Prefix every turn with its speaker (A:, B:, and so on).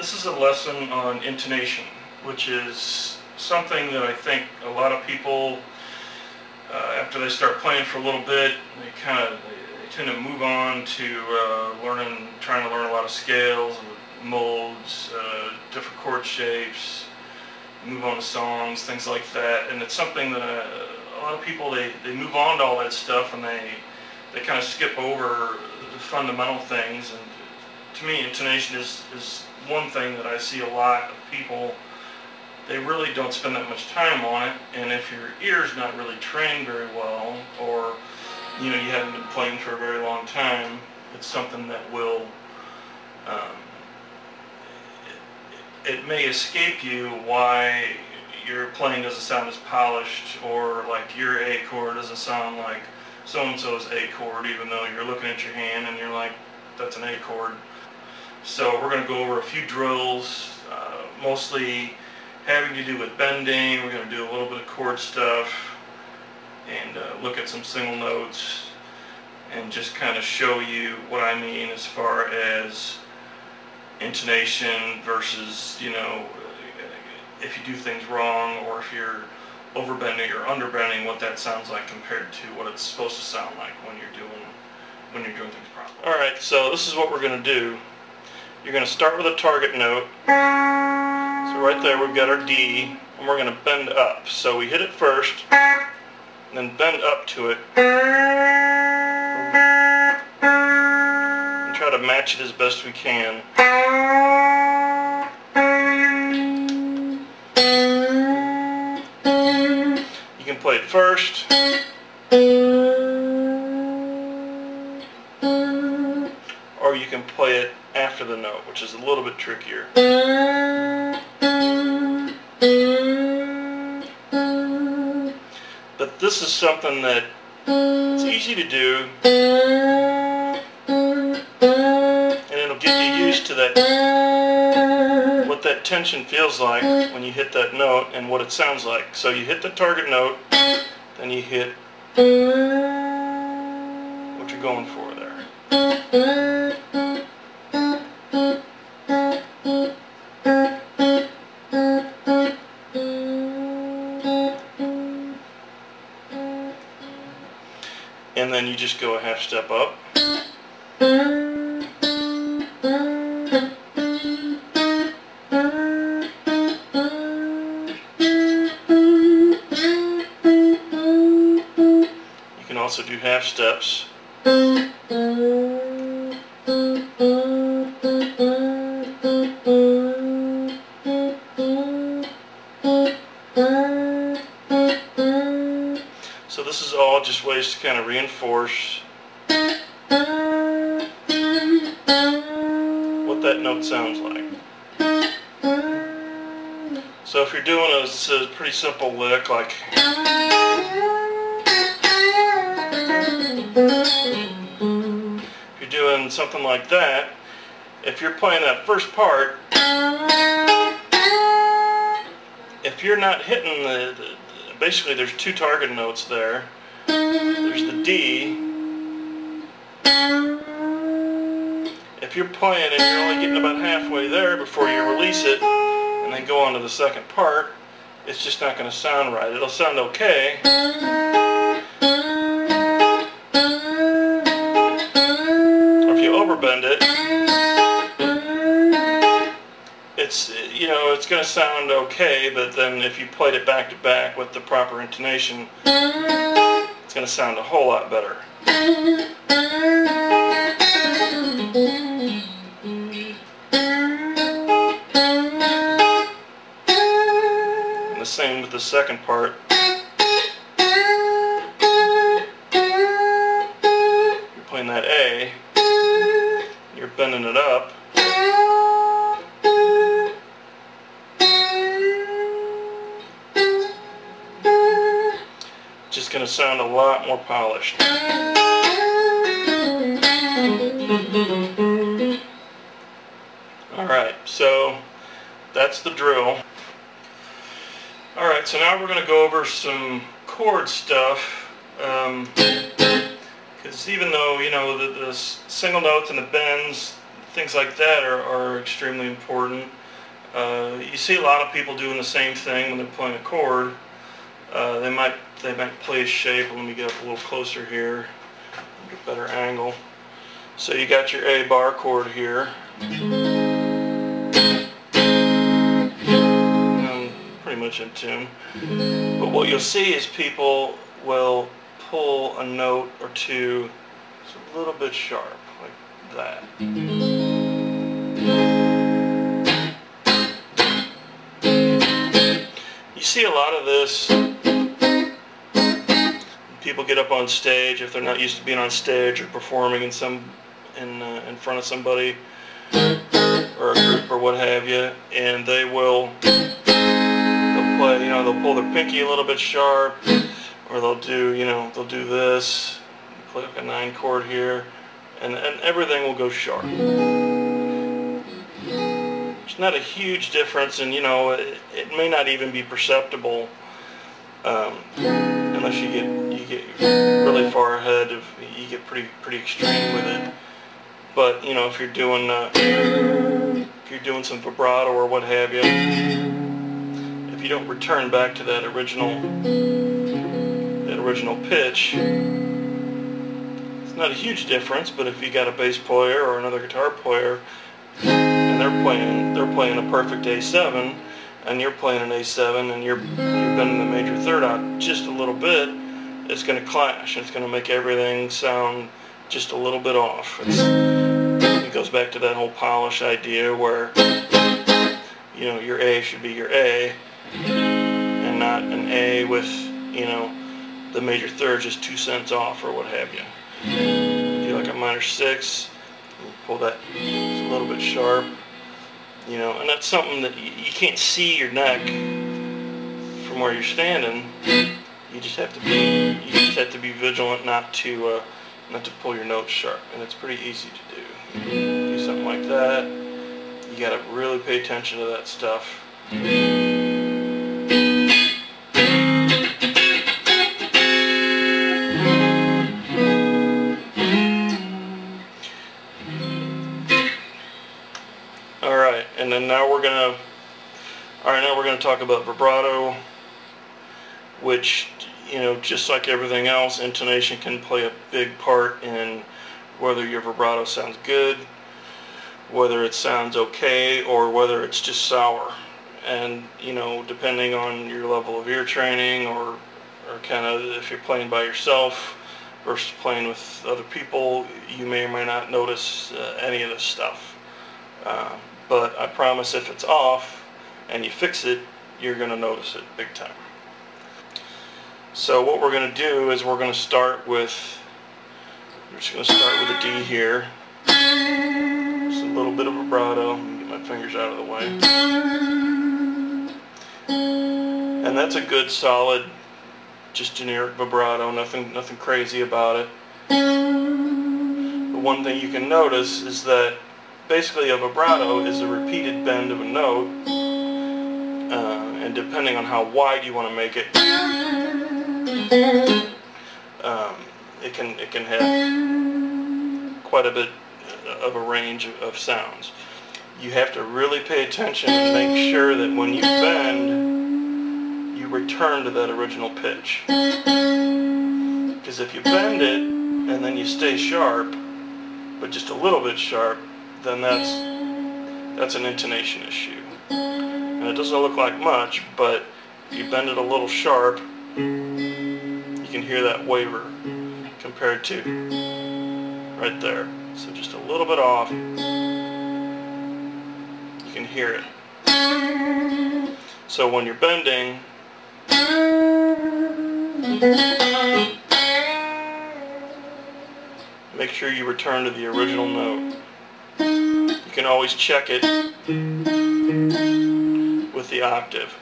A: This is a lesson on intonation, which is something that I think a lot of people, after they start playing for a little bit, they tend to move on to trying to learn a lot of scales, modes, different chord shapes, move on to songs, things like that. And it's something that a lot of people, they move on to all that stuff and they kind of skip over the fundamental things. And to me, intonation is one thing that I see a lot of people, they really don't spend that much time on it. And if your ear's not really trained very well, or you haven't been playing for a very long time, it's something that will it may escape you why your playing doesn't sound as polished, or like your A chord doesn't sound like so-and-so's A chord, even though you're looking at your hand and you're like, that's an A chord. So we're going to go over a few drills, mostly having to do with bending. We're going to do a little bit of chord stuff and look at some single notes and just kind of show you what I mean as far as intonation versus, if you do things wrong, or if you're overbending or underbending, what that sounds like compared to what it's supposed to sound like when you're doing things properly. Alright, so this is what we're going to do. You're going to start with a target note. So right there we've got our D, and we're going to bend up. So we hit it first, and then bend up to it, and try to match it as best we can. You can play it first, or you can play it after the note, which is a little bit trickier. But this is something that it's easy to do, and it'll get you used to that, what that tension feels like when you hit that note and what it sounds like. So you hit the target note, then you hit what you're going for there. And then you just go a half step up. You can also do half steps. So this is all just ways to kind of reinforce what that note sounds like. So if you're doing a pretty simple lick, like if you're doing something like that, if you're playing that first part, if you're not hitting basically there's two target notes there. There's the D. If you're playing and you're only getting about halfway there before you release it and then go on to the second part, it's just not going to sound right. It'll sound okay, or if you overbend it, it's going to sound okay, but then if you played it back to back with the proper intonation, it's going to sound a whole lot better. And the same with the second part. You're playing that A, you're bending it up. Just going to sound a lot more polished. Alright, so that's the drill. Alright, so now we're going to go over some chord stuff. Because even though, the single notes and the bends, things like that are extremely important. You see a lot of people doing the same thing when they're playing a chord. They might play a shape. Let me get up a little closer here, get a better angle. So you got your A bar chord here. I'm pretty much in tune. But what you'll see is people will pull a note or two just a little bit sharp, like that. You see a lot of this. People get up on stage if they're not used to being on stage or performing in front of somebody or a group or what have you, and they'll play, they'll pull their pinky a little bit sharp, or they'll do this, play like a 9 chord here, and everything will go sharp. It's not a huge difference, and it may not even be perceptible unless you get really far ahead. You get pretty extreme with it. But if you're doing some vibrato or what have you, if you don't return back to that original pitch, it's not a huge difference. But if you got a bass player or another guitar player and they're playing a perfect A7 and you're playing an A7 and you're bending the major third out just a little bit, it's going to clash. It's going to make everything sound just a little bit off. It goes back to that whole polish idea where your A should be your A and not an A with the major third just 2 cents off or what have you. Do like a minor 6, pull that just a little bit sharp, and that's something that you can't see your neck from where you're standing. You just have to be vigilant not to pull your notes sharp, and it's pretty easy to do. Do something like that. You got to really pay attention to that stuff. All right, and then now we're gonna talk about vibrato, which just like everything else, intonation can play a big part in whether your vibrato sounds good, whether it sounds okay, or whether it's just sour. And depending on your level of ear training or kind of if you're playing by yourself versus playing with other people, you may or may not notice any of this stuff. But I promise if it's off and you fix it, you're going to notice it big time. So what we're going to do is we're just going to start with a D here. Just a little bit of vibrato. Let me get my fingers out of the way. And that's a good solid, just generic vibrato, nothing crazy about it. But one thing you can notice is that basically a vibrato is a repeated bend of a note, and depending on how wide you want to make it, it can have quite a bit of a range of sounds. You have to really pay attention and make sure that when you bend, you return to that original pitch. Because if you bend it and then you stay sharp, but just a little bit sharp, then that's an intonation issue. And it doesn't look like much, but if you bend it a little sharp, you can hear that waver compared to right there. So just a little bit off, you can hear it. So when you're bending, make sure you return to the original note. You can always check it with the octave.